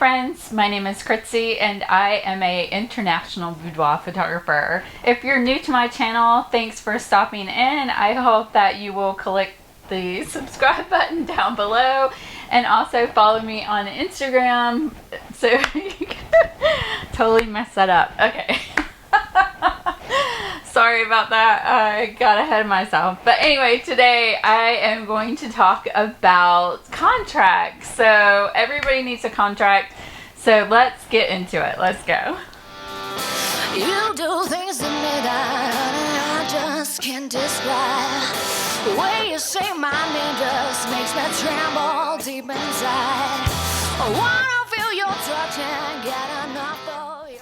friends, my name is Kritzy and I am an international boudoir photographer. If you're new to my channel, thanks for stopping in. I hope that you will click the subscribe button down below and also follow me on Instagram so you can totally mess that up. Okay. Sorry about that. I got ahead of myself. But anyway, today I am going to talk about contracts. So everybody needs a contract. So let's get into it. Let's go. You do things to me that I just can't describe. The way you say my name just makes me tremble deep inside. I wanna feel your touch and get enough of your...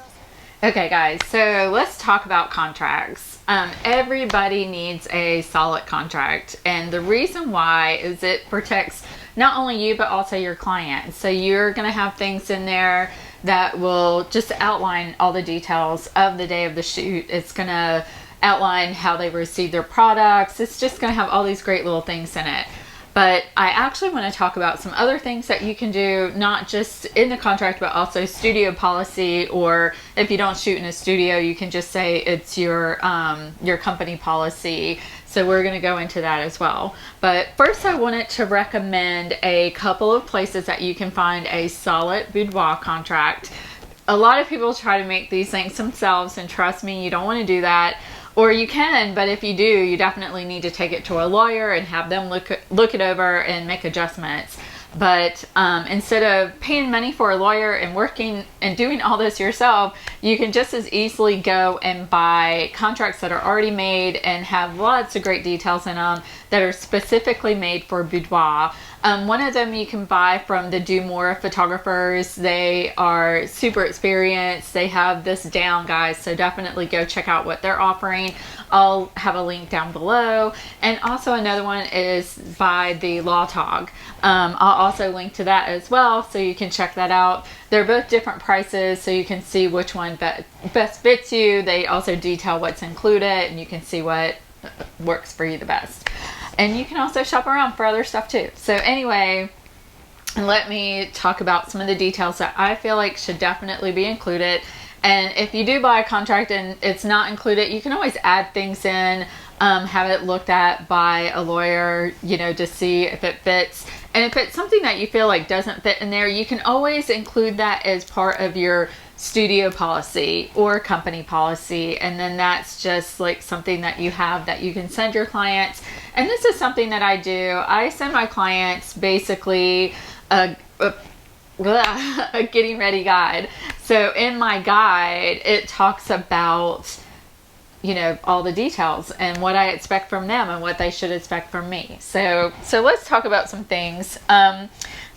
Okay guys, so let's talk about contracts. Everybody needs a solid contract, and the reason why is it protects not only you but also your client. So you're going to have things in there that will just outline all the details of the day of the shoot. It's going to outline how they receive their products. It's just going to have all these great little things in it. But I actually want to talk about some other things that you can do, not just in the contract, but also studio policy, or if you don't shoot in a studio, you can just say it's your company policy. So we're going to go into that as well. But first I wanted to recommend a couple of places that you can find a solid boudoir contract. A lot of people try to make these things themselves, and trust me, you don't want to do that. Or you can, but if you do, you definitely need to take it to a lawyer and have them look it over and make adjustments. But instead of paying money for a lawyer and working and doing all this yourself, you can just as easily go and buy contracts that are already made and have lots of great details in them that are specifically made for boudoir. One of them you can buy from the Do More photographers. They are super experienced. They have this down, guys, so definitely go check out what they're offering. I'll have a link down below. And also another one is by the Lawtog. I'll also link to that as well, so you can check that out. They're both different prices, so you can see which one best fits you. They also detail what's included, and you can see what works for you the best. And you can also shop around for other stuff too. So anyway, let me talk about some of the details that I feel like should definitely be included. And if you do buy a contract and it's not included, you can always add things in, have it looked at by a lawyer, you know, to see if it fits. And if it's something that you feel like doesn't fit in there, you can always include that as part of your studio policy or company policy, and then that's just like something that you have that you can send your clients. And this is something that I do. I send my clients basically a getting ready guide. So in my guide, it talks about, you know, all the details and what I expect from them and what they should expect from me. So let's talk about some things.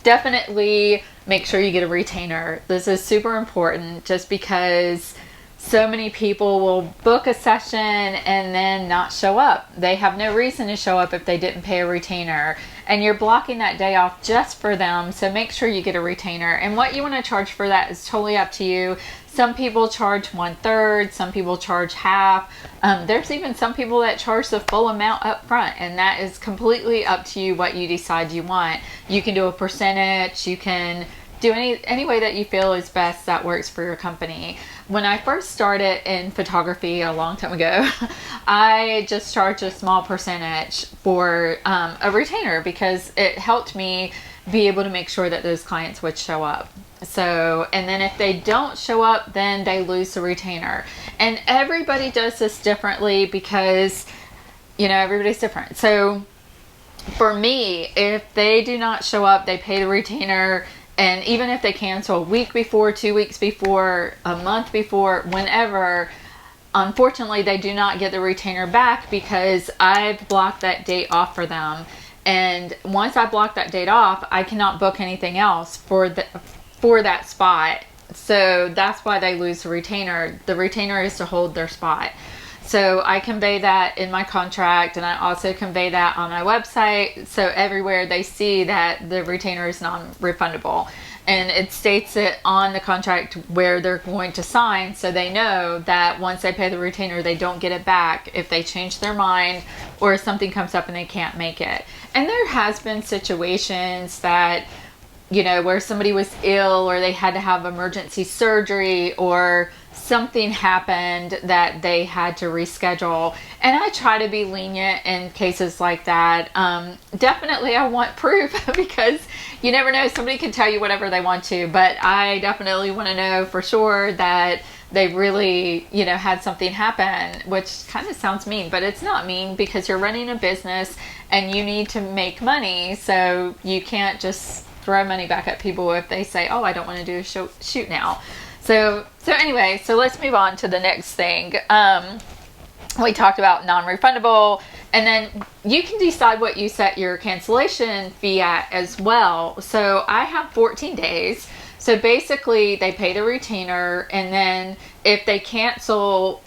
Definitely make sure you get a retainer. This is super important, just because so many people will book a session and then not show up. They have no reason to show up if they didn't pay a retainer, and you're blocking that day off just for them. So make sure you get a retainer, and what you want to charge for that is totally up to you. Some people charge 1/3, some people charge half. There's even some people that charge the full amount up front, and that is completely up to you what you decide you want. You can do a percentage, you can do any way that you feel is best that works for your company. When I first started in photography a long time ago, I just charged a small percentage for a retainer, because it helped me be able to make sure that those clients would show up. So, and then if they don't show up, then they lose the retainer. And everybody does this differently because, you know, everybody's different. So for me, if they do not show up, they pay the retainer. And even if they cancel a week before, 2 weeks before, a month before, whenever, unfortunately, they do not get the retainer back, because I've blocked that date off for them. And once I block that date off, I cannot book anything else for that spot. So that's why they lose the retainer. The retainer is to hold their spot. So I convey that in my contract, and I also convey that on my website, so everywhere they see that the retainer is non-refundable. And it states it on the contract where they're going to sign, so they know that once they pay the retainer, they don't get it back if they change their mind or if something comes up and they can't make it. And there has been situations that where somebody was ill or they had to have emergency surgery or something happened that they had to reschedule. And I try to be lenient in cases like that. Definitely I want proof because you never know, somebody can tell you whatever they want to, but I definitely want to know for sure that they really, had something happen, which kind of sounds mean, but it's not mean because you're running a business and you need to make money. So you can't just throw money back at people if they say, oh, I don't want to do a shoot now. So anyway, so let's move on to the next thing. We talked about non-refundable, and then you can decide what you set your cancellation fee at as well. So I have 14 days. So basically they pay the retainer, and then if they cancel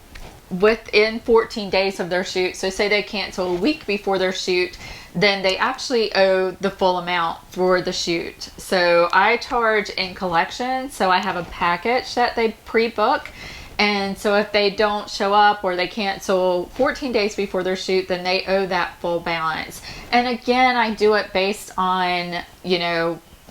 within 14 days of their shoot, so say they cancel a week before their shoot, then they actually owe the full amount for the shoot. So I charge in collection. So I have a package that they pre-book. And so if they don't show up or they cancel 14 days before their shoot, then they owe that full balance. And again, I do it based on,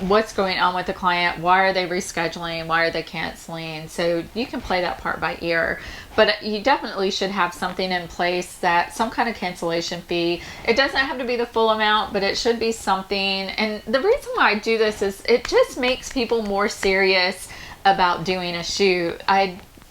what's going on with the client. Why are they rescheduling? Why are they canceling? So you can play that part by ear, but you definitely should have something in place, that some kind of cancellation fee. It doesn't have to be the full amount, but it should be something. And the reason why I do this is it just makes people more serious about doing a shoot.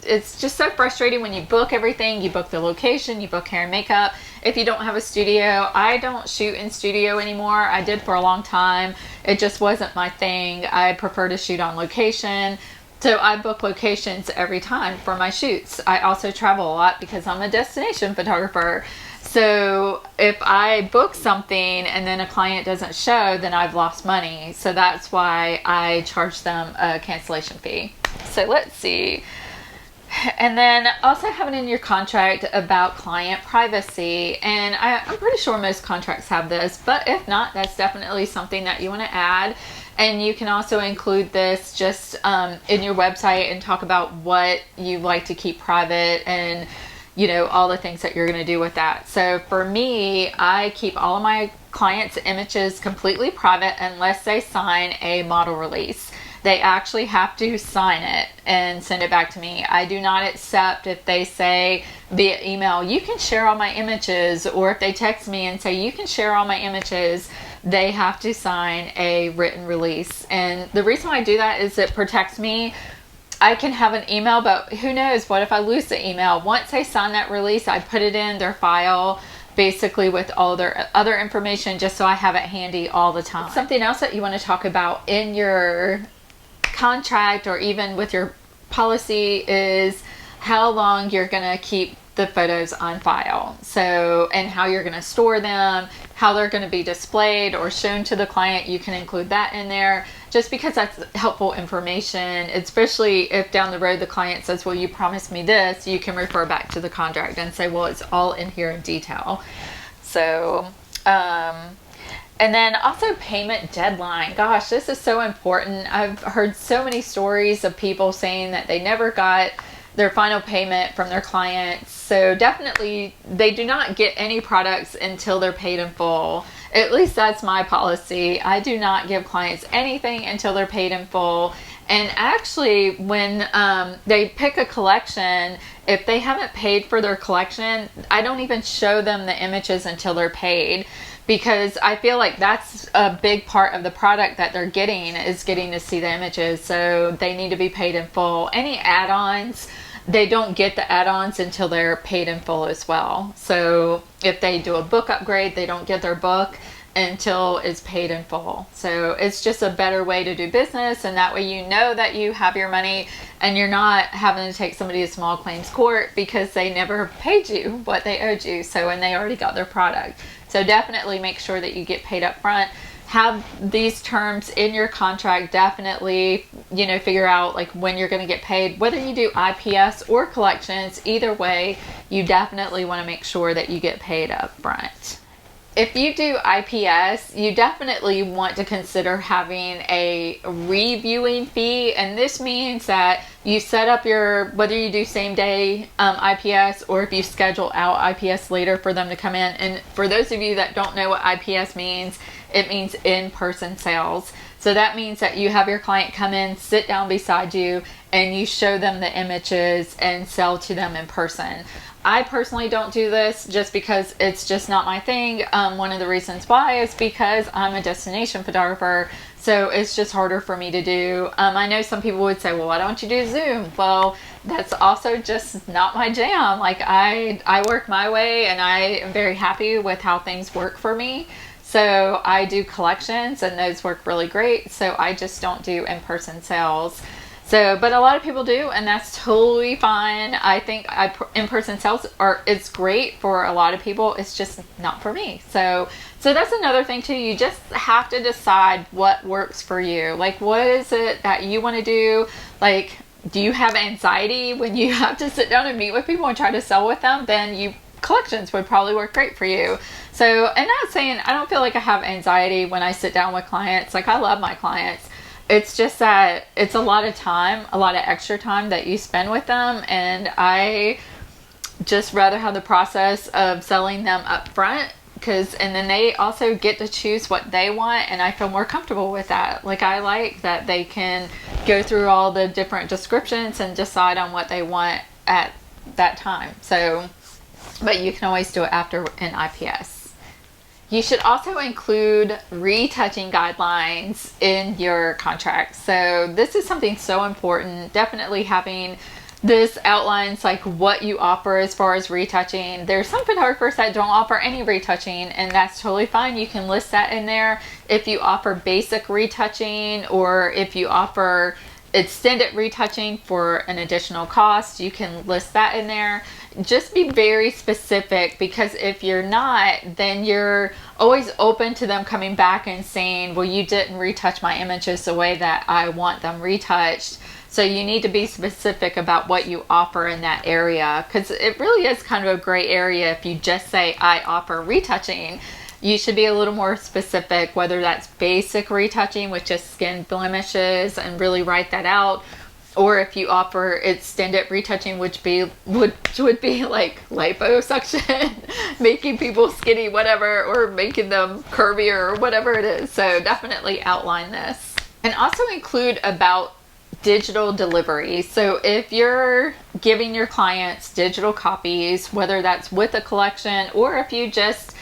It's just so frustrating when you book everything, you book the location, you book hair and makeup. If you don't have a studio, I don't shoot in studio anymore. I did for a long time. It just wasn't my thing. I prefer to shoot on location. So I book locations every time for my shoots. I also travel a lot because I'm a destination photographer. So if I book something and then a client doesn't show, then I've lost money. So that's why I charge them a cancellation fee. So let's see. And then also having in your contract about client privacy. And I'm pretty sure most contracts have this, but if not, that's definitely something that you want to add. And you can also include this just in your website and talk about what you like to keep private and, all the things that you're going to do with that. So for me, I keep all of my clients' images completely private unless they sign a model release. They actually have to sign it and send it back to me. I do not accept if they say via email, you can share all my images, or if they text me and say, you can share all my images, they have to sign a written release. And the reason why I do that is it protects me. I can have an email, but who knows, what if I lose the email? Once they sign that release, I put it in their file, basically with all their other information, just so I have it handy all the time. Something else that you want to talk about in your contract or even with your policy is how long you're going to keep the photos on file. So, and how you're going to store them, how they're going to be displayed or shown to the client. You can include that in there just because that's helpful information, especially if down the road the client says, well, you promised me this. You can refer back to the contract and say, well, it's all in here in detail. So, and then also payment deadline. Gosh, this is so important. I've heard so many stories of people saying that they never got their final payment from their clients. So definitely they do not get any products until they're paid in full. At least that's my policy. I do not give clients anything until they're paid in full. And actually when they pick a collection, if they haven't paid for their collection, I don't even show them the images until they're paid. Because I feel like that's a big part of the product that they're getting, is getting to see the images. So they need to be paid in full. Any add-ons, they don't get the add-ons until they're paid in full as well. So if they do a book upgrade, they don't get their book until it's paid in full. So it's just a better way to do business, and that way you know that you have your money and you're not having to take somebody to small claims court because they never paid you what they owed you. So, and they already got their product. So definitely make sure that you get paid up front. Have these terms in your contract. Definitely, figure out like when you're going to get paid, whether you do IPS or collections. Either way, you definitely want to make sure that you get paid up front. If you do IPS, you definitely want to consider having a reviewing fee. And this means that you set up whether you do same day IPS or if you schedule out IPS later for them to come in. And for those of you that don't know what IPS means, it means in-person sales. So that means that you have your client come in, sit down beside you, and you show them the images and sell to them in person. I personally don't do this just because it's just not my thing. One of the reasons why is because I'm a destination photographer, so it's just harder for me to do. I know some people would say, well, why don't you do Zoom? Well, that's also just not my jam. Like I work my way, and I am very happy with how things work for me. So I do collections, and those work really great. So I just don't do in-person sales. So, but a lot of people do, and that's totally fine. I think in-person sales it's great for a lot of people. It's just not for me. So that's another thing too. You just have to decide what works for you. Like, what is it that you want to do? Like, do you have anxiety when you have to sit down and meet with people and try to sell with them? Then collections would probably work great for you. So, and not saying I don't feel like I have anxiety when I sit down with clients. Like, I love my clients. It's just that it's a lot of time, a lot of extra time that you spend with them. And I just rather have the process of selling them up front, and then they also get to choose what they want. And I feel more comfortable with that. Like, I like that they can go through all the different descriptions and decide on what they want at that time. So, but you can always do it after an IPS. You should also include retouching guidelines in your contract. So this is something so important. Definitely having this outlines like what you offer as far as retouching. There's some photographers that don't offer any retouching, and that's totally fine. You can list that in there. If you offer basic retouching, or if you offer extended retouching for an additional cost, you can list that in there. Just be very specific, because if you're not, then you're always open to them coming back and saying, well, you didn't retouch my images the way that I want them retouched. So you need to be specific about what you offer in that area, because it really is kind of a gray area if you just say, I offer retouching. You should be a little more specific, whether that's basic retouching with just skin blemishes and really write that out, or if you offer extended retouching, which would be like liposuction, making people skinny, whatever, or making them curvier, or whatever it is. So definitely outline this. And also include about digital delivery. So if you're giving your clients digital copies, whether that's with a collection, or if you just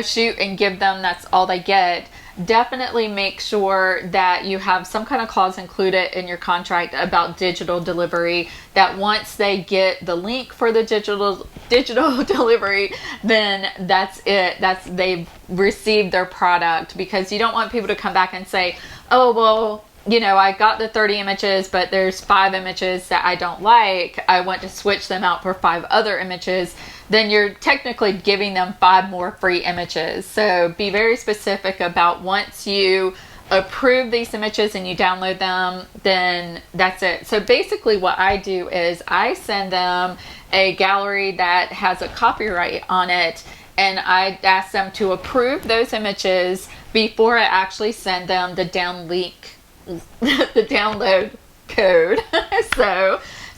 shoot and give them, that's all they get, definitely make sure that you have some kind of clause included in your contract about digital delivery, that once they get the link for the digital delivery, then that's it. They've received their product, because you don't want people to come back and say, oh, well, I got the 30 images, but there's 5 images that I don't like. I want to switch them out for 5 other images. Then you're technically giving them 5 more free images. So be very specific about, once you approve these images and you download them, then that's it. So basically what I do is I send them a gallery that has a copyright on it, and I ask them to approve those images before I actually send them the download code.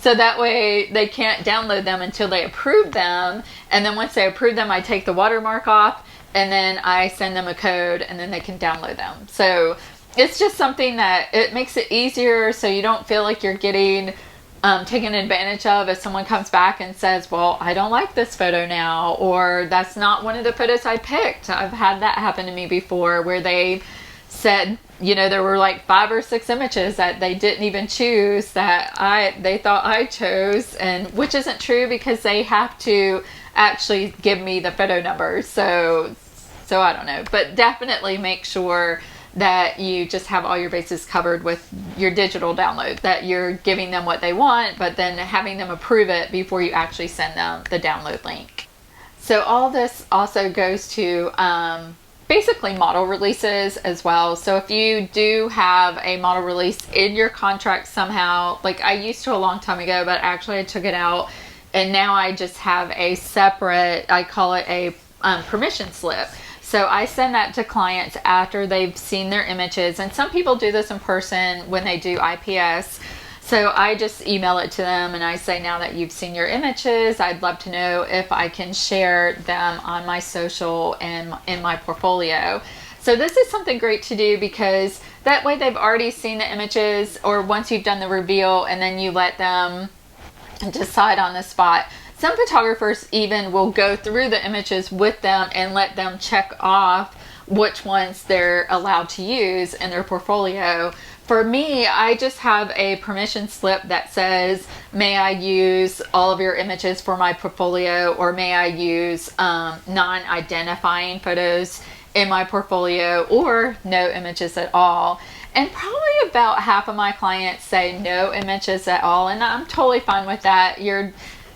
So that way they can't download them until they approve them. And then once they approve them, I take the watermark off, and then I send them a code, and then they can download them. So it's just something that it makes it easier, so you don't feel like you're getting taken advantage of if someone comes back and says, well, I don't like this photo now, or that's not one of the photos I picked. I've had that happen to me before, where they said, there were like 5 or 6 images that they didn't even choose that they thought I chose, and which isn't true, because they have to actually give me the photo numbers. So I don't know, but definitely make sure that you just have all your bases covered with your digital download, that you're giving them what they want, but then having them approve it before you actually send them the download link. So all this also goes to basically model releases as well. So if you do have a model release in your contract somehow, like I used to a long time ago, but actually I took it out, and now I just have a separate, I call it a permission slip. So I send that to clients after they've seen their images, and some people do this in person when they do IPS. So I just email it to them, and I say, now that you've seen your images, I'd love to know if I can share them on my social and in my portfolio. So this is something great to do, because That way they've already seen the images, or once you've done the reveal and then you let them decide on the spot. Some photographers even will go through the images with them and let them check off which ones they're allowed to use in their portfolio. For me, I just have a permission slip that says, may I use all of your images for my portfolio, or may I use non-identifying photos in my portfolio, or no images at all. And probably about half of my clients say no images at all, and I'm totally fine with that.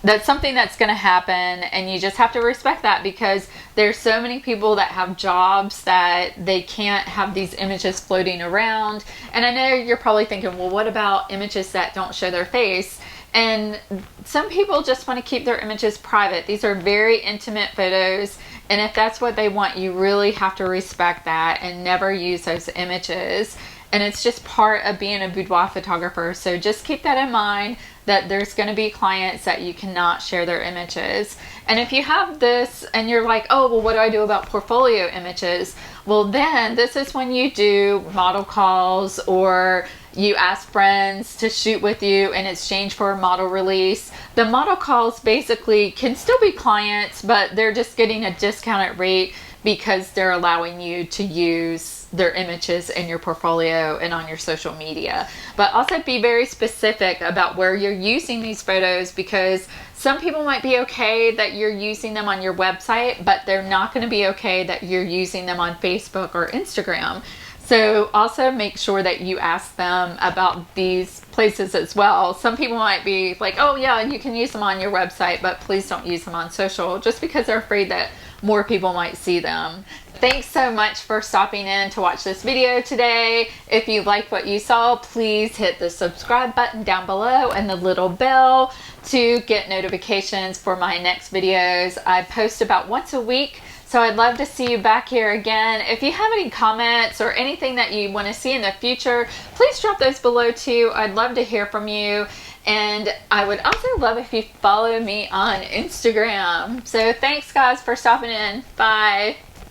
That's something that's going to happen, and you just have to respect that, because there's so many people that have jobs that they can't have these images floating around. And I know you're probably thinking, well, what about images that don't show their face? And some people just want to keep their images private. These are very intimate photos, and if that's what they want, you really have to respect that and never use those images. And it's just part of being a boudoir photographer. So just keep that in mind, that there's going to be clients that you cannot share their images. And if you have this and you're like, oh, well, what do I do about portfolio images? Well, then this is when you do model calls, or you ask friends to shoot with you in exchange for a model release. The model calls basically can still be clients, but they're just getting a discounted rate because they're allowing you to use their images in your portfolio and on your social media. But also be very specific about where you're using these photos, because some people might be okay that you're using them on your website, but they're not going to be okay that you're using them on Facebook or Instagram. So also make sure that you ask them about these places as well. Some people might be like, oh yeah, you can use them on your website, but please don't use them on social, just because they're afraid that more people might see them. Thanks so much for stopping in to watch this video today. If you liked what you saw, please hit the subscribe button down below and the little bell to get notifications for my next videos. I post about once a week, so I'd love to see you back here again. If you have any comments or anything that you want to see in the future, please drop those below too. I'd love to hear from you. And I would also love if you follow me on Instagram. So thanks guys for stopping in. Bye.